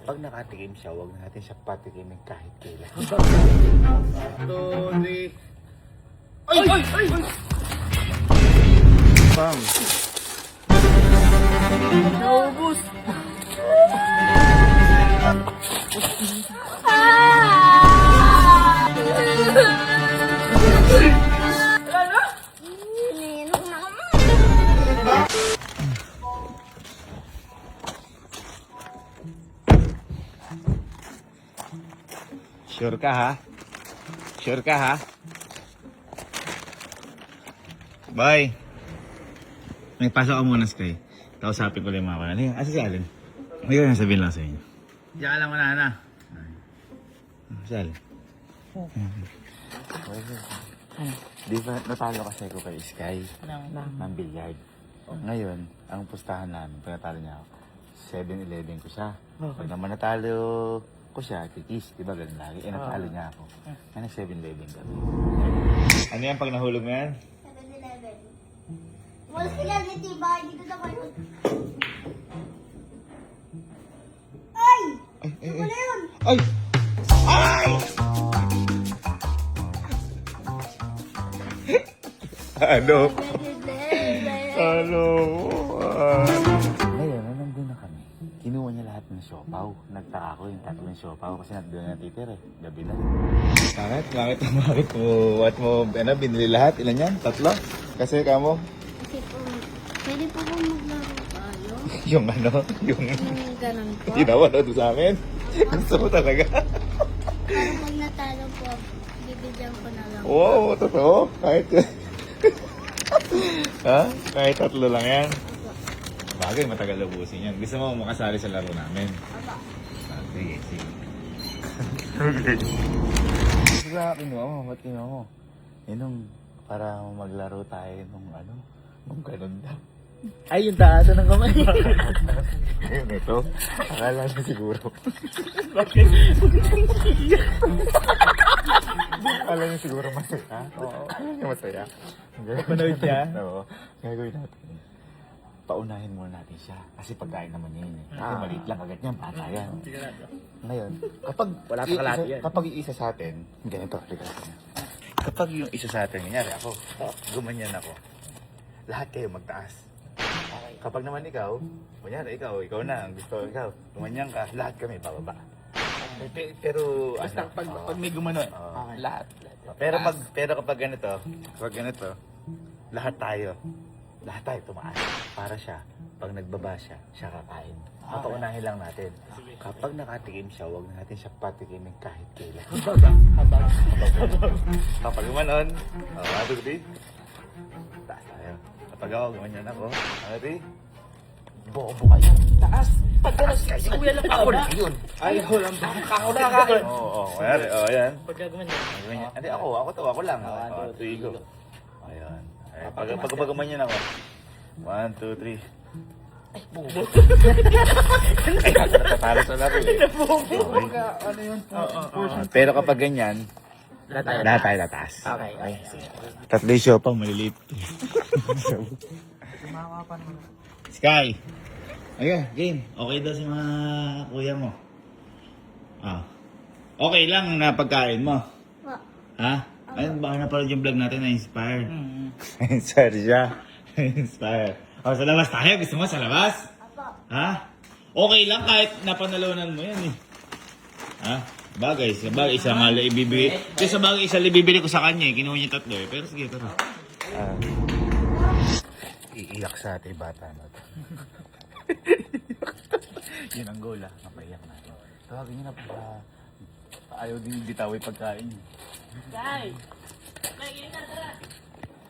Kapag nakatikim siya, huwag natin siya patikimin kahit kailan. Tony. Ay! Ay! Ay! Bam! Naubos. Sure ka ha? Sure ka ha? Bye! May pasok ka muna, Sky. Kausapin ko lang yung mga kanan. Hey, asa si Allen? May ka sabihin lang sa inyo. Diyan lang mo na, Ana. Si Allen. Di ba natalo kasi ako kay Sky ng billiard. Ngayon, ang pustahan namin, pag natalo niya ako, 7-11 ko siya. Pag naman natalo ko siya, kikis, di ba ganun lagi? Eh, natalo niya ako. Kaya nag 7-11 kami. Ano yan pag nahulog mo yan? 7-11. Wala sila dito ba? Dito na kayo. Ay! Ay, ay, Wala yun! ay! Ay! Ano? Ano? Ngayon, nandun na kami. Kinuha niya lahat ng siopaw. Nagtaka ko yung tatlong siopaw kasi nandun na natitira eh. Gabi na. Bakit? Bakit mo, binili lahat? Ilan yan? Tatlo? Kasi kamo? Kasi po, pwede po ba maglaro tayo? Yung ano? Yung Yung ganun po. ginawa na doon sa amin? Gusto mo talaga? Para pag natalo po, bibigyan ko na lang. Oo, totoo. Kahit ha? Kahit tatlo lang yan. Bagay, matagal ubusin yan. Gusto mo makasali sa laro namin? Aba. Sige, sige. Diba, kinuha mo? Ba't kinuha mo? Yun para maglaro tayo nung ano, nung ganun daw. Ay, yung taasa ng kamay. Ayun, ito. Akala niya siguro. Akala niya siguro masaya. Oo, akala niya masaya. Panood niya? Oo. Gagawin natin. Paunahin muna natin siya. Kasi pagkain naman niya yun eh. Kasi maliit lang agad niya, bata yan. Ngayon, kapag Wala pa kalahati yan. Kapag isa sa atin, ganito, kapag yung isa sa atin, nangyari ako, gumanyan ako, lahat kayo magtaas. Kapag naman ikaw, kunyari ikaw na, ang gusto ikaw, gumanyan ka, lahat kami bababa. Pero, Basta pag may gumanon. Lahat. pero kapag ganito, lahat tayo tumaas. Para siya, pag nagbaba siya kakain. Papaunahin lang natin. Kapag nakatikim siya, huwag natin siya patikimin kahit kailan. Kapag gumanon, ready? Taas tayo. Kapag ako, gumanyan ako. Ready? Bobo kayo. Taas! Pagkalas kayo. Si Kuya lang pa Ako na. na yun. Ay, ako lang. Ako na kakain. Oo, kaya, yan. Pagka gumanyan. Ganyan. Hindi, ako lang. 1, 2, 3, go. Ayan. Pag gumanyan ako. 1, 2, 3. Ay, bubo. Ay, natatalo sa laro eh. Ano yun? Pero kapag ganyan, lahat tayo tataas. Okay. Ay, sige. Tatlo yung siopaw, maliliit. Sky! Ayun, game. Okay daw si mga kuya mo. Okay lang na pagkain mo. Ha? Ayun, baka napanood yung vlog natin na-inspire. Na-inspire siya. Na-inspire. Sa labas tayo. Gusto mo sa labas? Ha? Okay lang kahit napanalunan mo yan eh. Ha? Bagay, isa nga lang ibibigay. Kasi sa bagay, isa lang ibibili ko sa kanya eh. Kinuha niya tatlo eh. Pero sige, tara. Iiyak sa ating bata na ito. Yun ang goal ah. Napaiyak natin. Tawagin niyo na pa. Ayaw din bitaw yung pagkain niyo. Guys!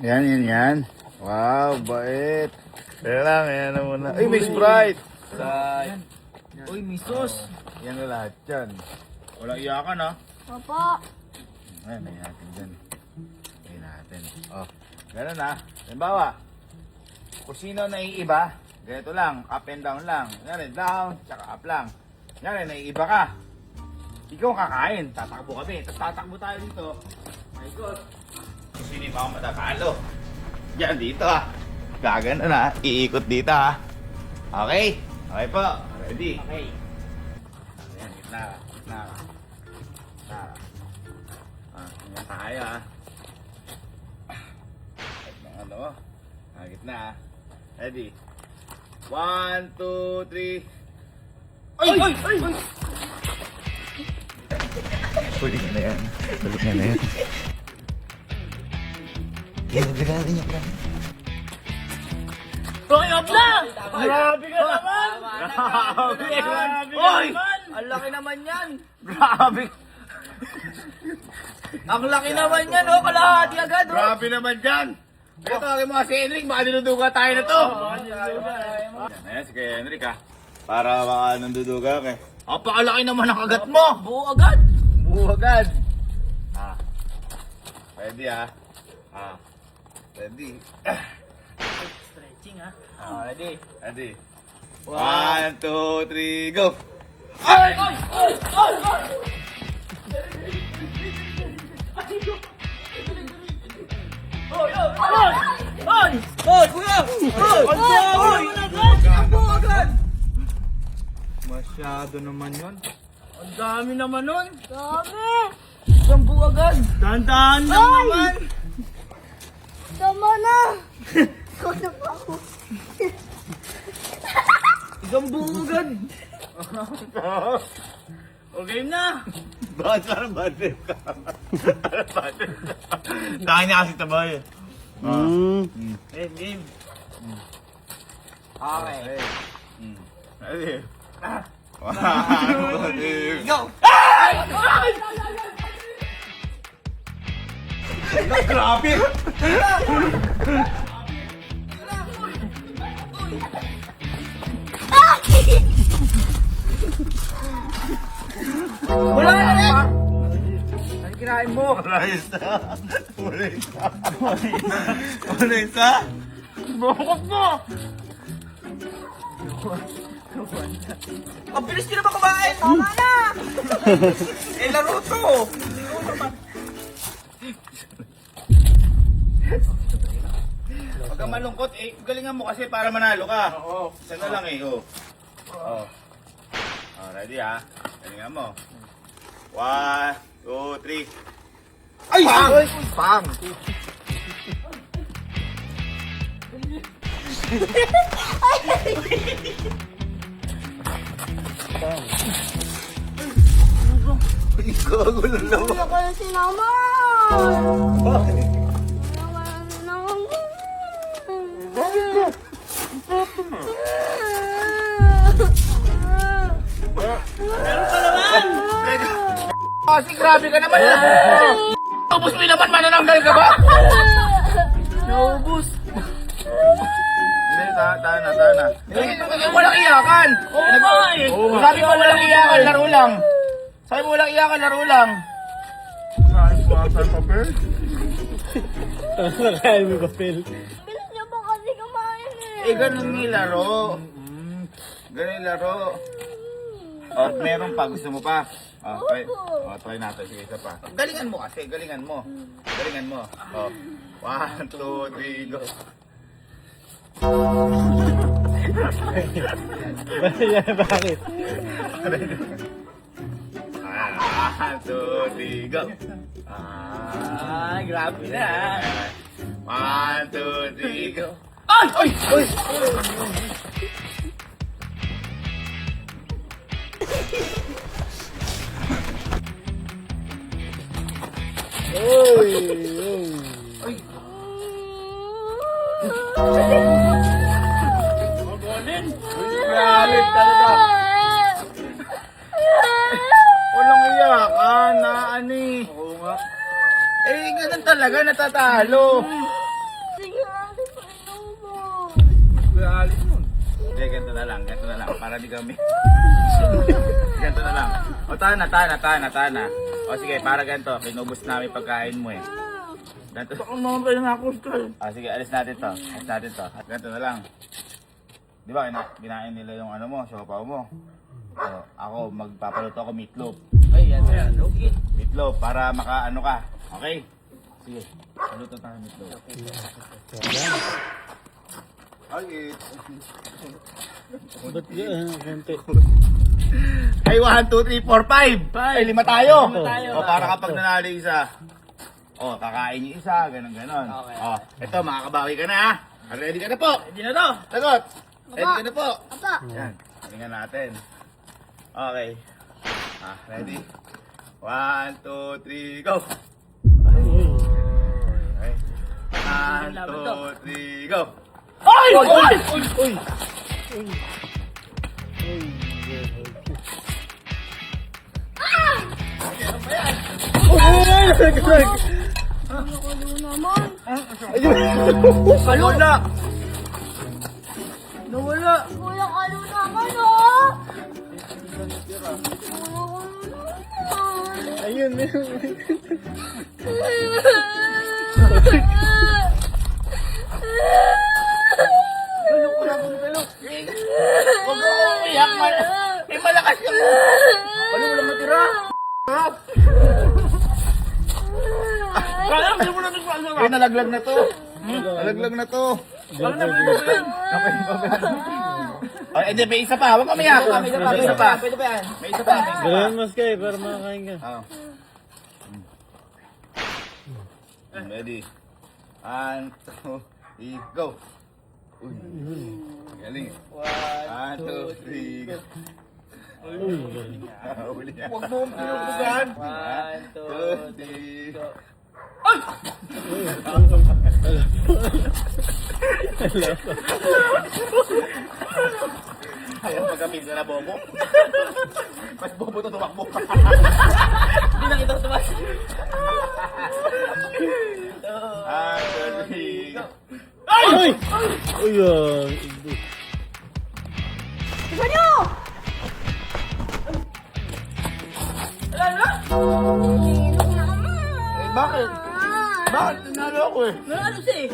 Yan. Wow, bait. Kaya lang, yan na muna. Ay, may Sprite! Sprite. Uy, may sauce. Yan na lahat yan. Walang iyakan ah. Opo. Ayan, lagyan natin dyan. Lagyan natin. Oh, ganun ah. Halimbawa, kung sino naiiba, ganito lang, up and down lang. Yan down, tsaka up lang. Yan naiiba ka. Ikaw kakain, tatakbo kami. Tatakbo tayo dito. My God. Kung sino ba ako matatalo? Yan dito ah. Gagano na, iikot dito ah. Okay? Okay po. Ready? Okay. Ingat tayo ah. At ng ano, gitna ah. Ready? 1, 2, 3. Ay! Ay! Ay! Huli ka na yan. Huli ka na yan. Ginagawa niya ka. Hoy, Obla! Grabe ka naman! Grabe! Oy! Ang laki naman yan! Grabe! Ang laki naman yan, oh! Kalahati agad, oh! Grabe naman dyan! Ito tawagin mo si Henrik, baka niluduga tayo na to! Ayan, si Kuya Henrik ah. Para baka nanduduga ka eh. Apakalaki naman ang kagat mo! Buo agad! Buo agad! Ready ah. Ready. Stretching, ha? Ready? Ready. 1, 2, 3, go! Ay! Ay! Ay! Ay! Ay! Oy! Oy! Oy! Oy! Oy! Kuya! Oy! Oy! Ang buo agad! Masyado naman yun. Ang dami naman nun! Dami! Ang buo agad! Dahan-dahan lang Oy! naman! Tama na! Ikaw na ba ako? Isang buo agad! Okay na! Bakit parang bad trip ka? Parang bad trip ka. Tahan niya kasi tabay. Game! Okay. Ready? 1, 2, 3, Go! Grabe! Wala na rin! Ano kinain mo? Wala isa. Wala isa. Wala isa. Bukot mo! Ang bilis nyo naman kumain! Tama na! Eh, laro to! Huwag kang malungkot. Eh, galingan mo kasi para manalo ka. Oo. Isa na lang eh. Oh. Ready ah. Galingan mo. 1, 2, 3. Ay! Pang! Pang! Ikagulo na Hindi ako na sinama! Bakit? Wala na sinama. Kasi grabe ka naman. Ubus mo naman, manananggal ka ba? Naubos! Hindi, tahan na. Walang iyakan. Oo nga eh! Sabi mo walang iyakan, laro lang. Sabi mo walang iyakan, laro lang. Bilis niyo po kasi kumain eh. Eh, ganun yung laro. Ganun yung laro. Oh, meron pa. Gusto mo pa? Oh, try natin. Sige, isa pa. Galingan mo kasi. Galingan mo. Galingan mo. Oh. 1, 2, 3, go. Bakit? 1, 2, 3, go. Ah, grabe na! 1, 2, 3, go. Ay! Ay! Ay! Grabe talaga. Walang iyakan na ano eh. Oo nga. Eh, ganun talaga, natatalo. Sige, ano pa inumo? Grabe mo. Hindi, ganito na lang, para di kami. Ganito na lang. O, tahan na. O, sige, para ganito, kinubos namin pagkain mo eh. Ganito. Baka naman pa yung ako, Sky. Sige, alis natin to. Ganito na lang. Di ba, kinain nila yung ano mo, siopaw mo. So, ako, magpapaluto ako meatloaf. Ay, yan. Okay. Meatloaf, para makaano ka. Okay? Sige, paluto tayo meatloaf. Okay. Ba't yan? Konti. Ay, 1, 2, 3, 4, 5. Ay, 5 tayo. Lima tayo. O, para kapag nanalo yung isa. O, kakain yung isa, ganun. Okay. O, ito, makakabawi ka na ha. Ready ka na po. Hindi na to. Sagot. Ready ka na po. Apa. Yan, tingnan natin. Okay. Ready? 1, 2, 3, go! Okay. 1, 2, 3, go! Ay! Ay! Ano naman? Wala! Nawala. Kuya Kalo naman, oh! Kuya Kalo naman. Ayun. Huwag mo umiyak, may malakas ka mo! Ano mo lang matira? Kaya, hindi mo na nagpasa. Ay, nalaglag na to. Nalaglag na to. Parang naman ba yan? Ay, hindi, may isa pa. Huwag umiyak. May isa pa. Pwede ba yan? May isa pa. Gawin mas kayo para makakain ka. Oh. Ready? 1, 2, 3, go! Uy, galing. 1, 2, 3, go! Huli niya. Huwag mo pinupugan. 1, 2, 3, go! Ayaw pagkapil na bobo. Mas bobo to tumakbo. Hindi na kita tumas. 1, 2, 3, go! Ay! Uy, Isa nyo! Wala na? Sino naman? Eh, bakit? Bakit? Tinalo ako eh. Nanalo siya eh.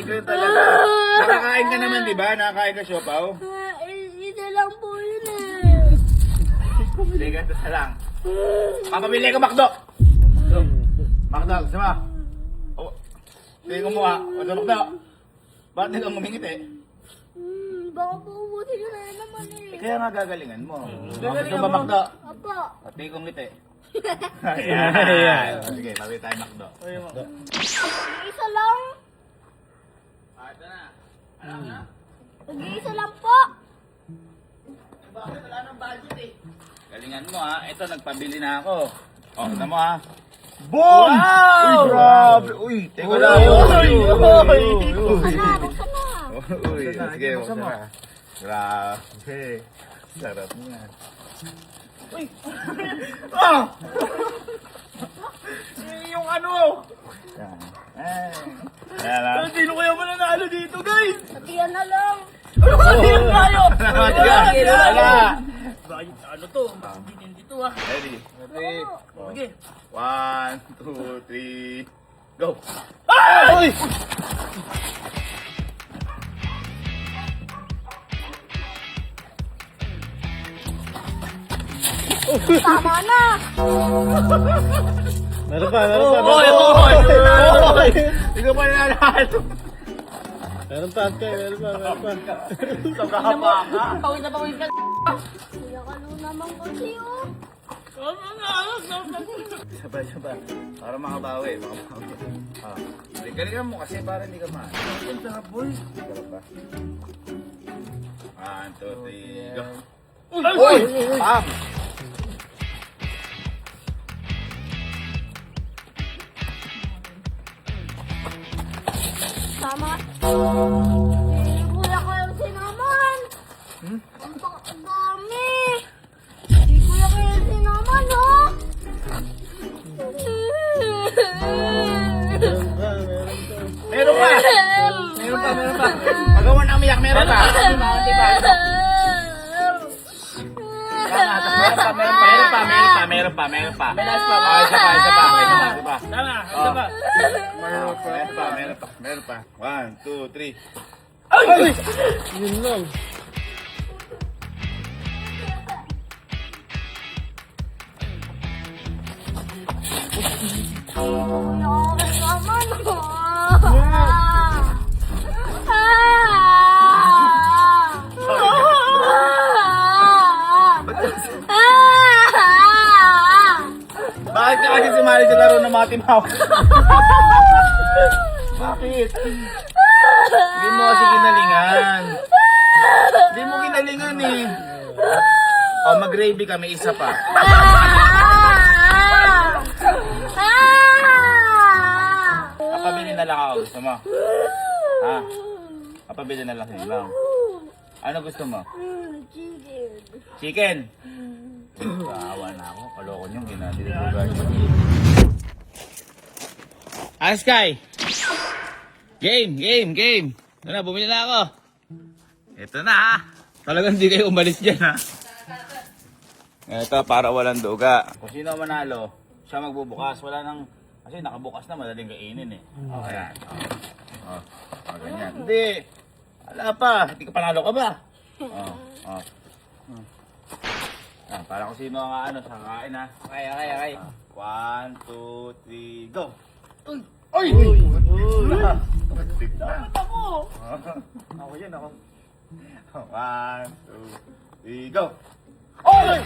Ikaw talaga. Nakakain ka naman, di ba? Nakakain ka, siopaw? Isa lang po yun eh. Hindi ka, isa lang. Papabili ko Makdo. Makdo, gusto mo? Oh, hindi ko mukha. Gusto Makdo. Bakit hindi ka ngumingit eh? Baka po ubusin nyo na naman eh. Kaya nga gagalingan mo. Gusto ba Makdo? Apa. At hindi ko ngiti. Ayan. Ayan. Sige, pabili tayo Makdo. Isa lang. Ito na. Mag-iisa lang po. Bakit wala nang budget eh? Galingan mo ha. Ito, nagpabili na ako. O, kita mo ha. Boom! Wow! Uy, grabe! Uy, teka lang. Buksan na, buksan na. Uy, sige, buksan na. Grabe. Sarap niya. Uy! Ah! Yung ano? Yan. Kaya lang. Sino kaya ba nanalo dito, guys? Sabihan na lang. Ano ba yan tayo? Wala. Bakit ano to? Hindi dito ah. Ready? Okay. 1, 2, 3, go! Ay! Tama na. Meron pa. Ikaw pa nanalo. Meron pa, Askay. Meron pa. Kakapa ka. Pawid na pawid ka. Kuya Kalo naman kasi oh. Sabay. Para makabawi. Galingan mo kasi para hindi ka mahal. Ang sarap, boy. Sarap ba? 1, 2, 3, go! Uy! Pam! Tama. Si Kuya Kalo sinaman. Ang dami. Si Kuya Kalo sinaman oh. Meron pa. Meron pa. Pagawa na umiyak, meron pa. Meron pa. May last pa. Isa pa. Tama, isa pa. Meron pa. 1, 2, 3. Ay! Yun lang. Kuya Kalo Tama na. Bakit ka kasi sumali sa laro ng mga timaw? Bakit? Hindi mo kasi ginalingan. Hindi mo ginalingan eh. O, mag-gravy ka, may isa pa. Kapabili na lang ako, gusto mo? Ha? Kapabili na lang sa inyo. Ano gusto mo? Chicken? Kaawa na ako. Kaloko nyo, ginadilibugan. Sky! Game! Ito na, bumili na ako. Ito na ha. Talagang hindi kayo umalis dyan ha. Ito, para walang duga. Kung sino manalo, siya magbubukas. Wala nang... Kasi nakabukas na, madaling kainin eh. Ayan. Ganyan. Hindi. Wala pa. Hindi ka panalo ka ba? Para kung sino ang ano, sa kakain ha. Okay. 1, 2, 3, go! Uy! Dapat ako! Ako yan, ako. 1, 2, 3, go! Oy!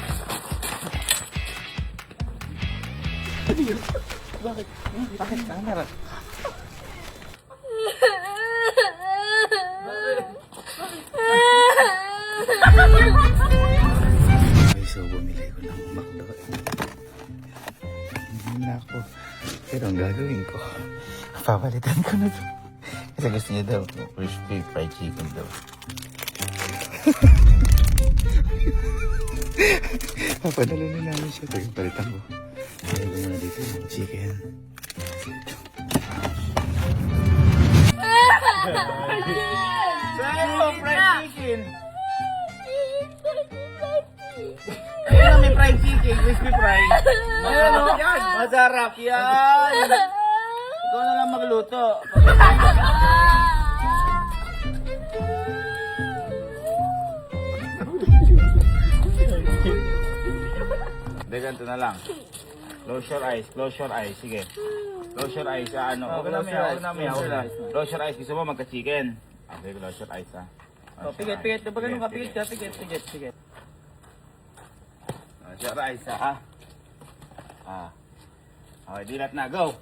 Bakit camera? So, bumili ko ng McDo. Hindi na ako. Pero ang gagawin ko, papalitan ko na ito. Kasi gusto niya daw, crispy fried chicken daw. Papadala na namin siya. Teka, palitan ko. Ayaw ko muna dito yung chicken. Saan mo fried chicken? Ayun na, may fried chicken, crispy fried. Ayun o, yan. Masarap yan. Ikaw na lang magluto. Hindi, ganito na lang. Close your eyes, sige. Close your eyes, ano. Huwag na, Close your eyes, gusto mo magka-chicken. Okay, close your eyes, ha. Pigit. Diba ganun ka? Pigit. Close your eyes, ha. Okay, dilat na, go.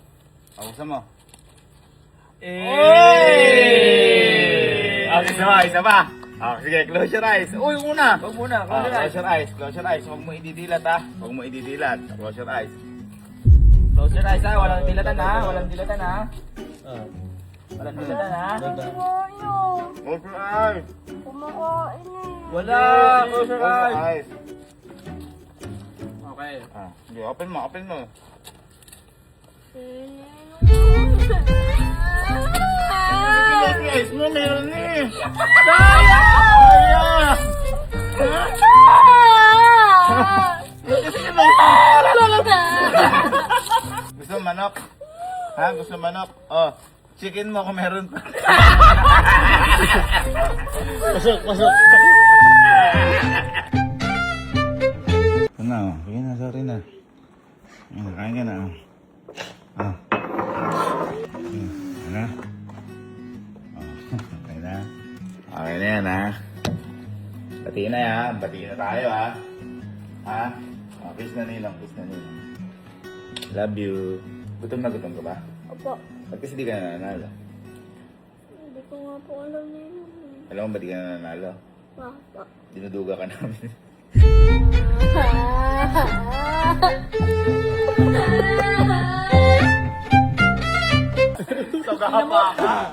Gusto mo. Isa pa. Sige, close your eyes. Uy, una. Huwag muna. Close your eyes. Huwag mo ididilat, ha. Close your eyes. Close your eyes ha. Walang dilatan ha. Walang dilatan ha. Close your eyes. Kumakain eh. Wala. Close your eyes. Okay. Sige, open mo. Close your eyes mo, meron eh. Gusto mo manok? Ha? Gusto mo manok? Oh, chicken mo kung meron pa. Pasok. Ano? Sige na, sorry na. Kain ka na. Ano? Okay na. Okay na yan, ha? Batiin na yan. Batiin na tayo, ha? Ha? Kiss na nilang. Love you. Gutom ka ba? Opo. Ba't kasi di ka nananalo? Hindi ko nga po alam yun. Alam mo ba di ka nananalo? Bakit? Dinuduga ka namin. Sobrang haba ka.